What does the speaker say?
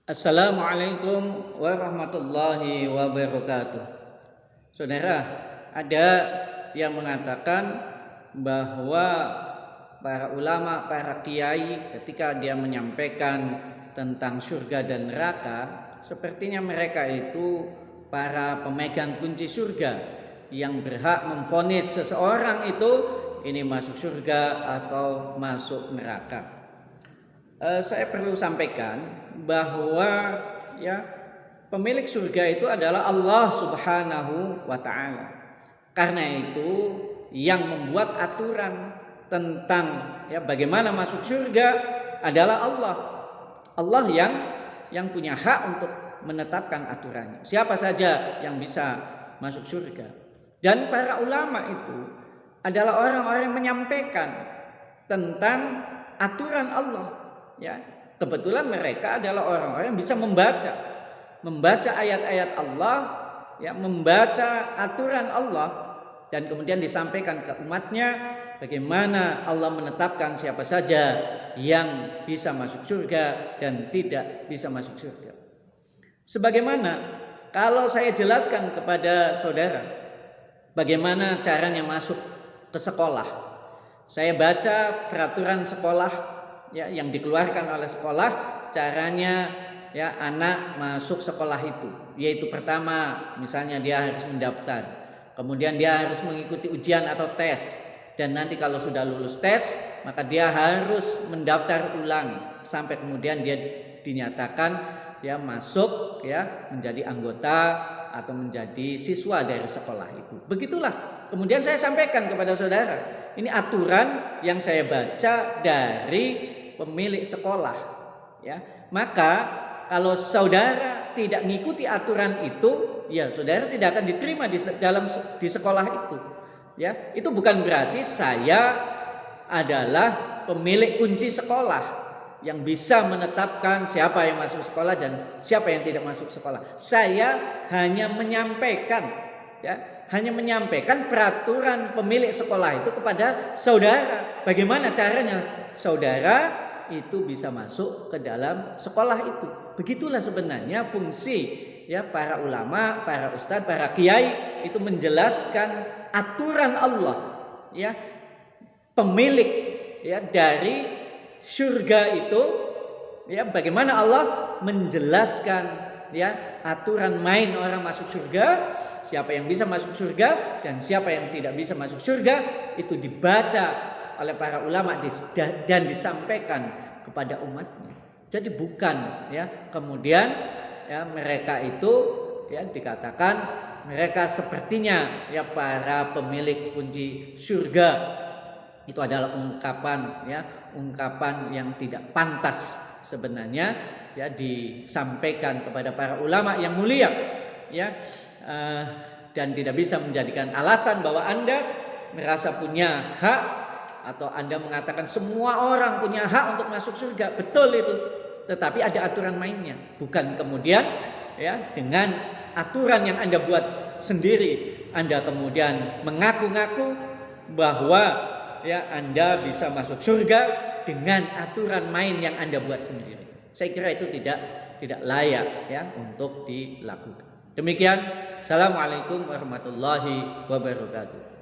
Assalamualaikum warahmatullahi wabarakatuh. Saudara, ada yang mengatakan bahwa para ulama, para kiai ketika dia menyampaikan tentang surga dan neraka, sepertinya mereka itu para pemegang kunci surga yang berhak memvonis seseorang itu ini masuk surga atau masuk neraka. Saya perlu sampaikan bahwa pemilik surga itu adalah Allah Subhanahu wa taala. Karena itu yang membuat aturan tentang bagaimana masuk surga adalah Allah. Allah yang punya hak untuk menetapkan aturannya. Siapa saja yang bisa masuk surga. Dan para ulama itu adalah orang-orang yang menyampaikan tentang aturan Allah. Kebetulan mereka adalah orang-orang yang bisa membaca ayat-ayat Allah, membaca aturan Allah, dan kemudian disampaikan ke umatnya bagaimana Allah menetapkan siapa saja yang bisa masuk surga dan tidak bisa masuk surga. Sebagaimana kalau saya jelaskan kepada saudara bagaimana caranya masuk ke sekolah, saya baca peraturan sekolah yang dikeluarkan oleh sekolah, caranya anak masuk sekolah itu, yaitu pertama misalnya dia harus mendaftar, kemudian dia harus mengikuti ujian atau tes, dan nanti kalau sudah lulus tes maka dia harus mendaftar ulang sampai kemudian dia dinyatakan masuk menjadi anggota atau menjadi siswa dari sekolah itu. Begitulah kemudian saya sampaikan kepada saudara, ini aturan yang saya baca dari pemilik sekolah. Maka kalau saudara tidak mengikuti aturan itu, saudara tidak akan diterima di sekolah itu. Itu bukan berarti saya adalah pemilik kunci sekolah yang bisa menetapkan siapa yang masuk sekolah dan siapa yang tidak masuk sekolah. Saya hanya menyampaikan peraturan pemilik sekolah itu kepada saudara. Bagaimana caranya saudara itu bisa masuk ke dalam sekolah itu. Begitulah sebenarnya fungsi para ulama, para ustadz, para kiai itu menjelaskan aturan Allah, pemilik dari surga itu, bagaimana Allah menjelaskan aturan main orang masuk surga, siapa yang bisa masuk surga dan siapa yang tidak bisa masuk surga, itu dibaca oleh para ulama dan disampaikan kepada umatnya. Jadi bukan kemudian mereka itu dikatakan mereka sepertinya para pemilik kunci surga. Itu adalah ungkapan yang tidak pantas sebenarnya disampaikan kepada para ulama yang mulia, dan tidak bisa menjadikan alasan bahwa Anda merasa punya hak atau Anda mengatakan semua orang punya hak untuk masuk surga. Betul itu, tetapi ada aturan mainnya. Bukan kemudian dengan aturan yang Anda buat sendiri Anda kemudian mengaku-ngaku bahwa Anda bisa masuk surga dengan aturan main yang Anda buat sendiri. Saya kira itu tidak layak untuk dilakukan. Demikian, assalamualaikum warahmatullahi wabarakatuh.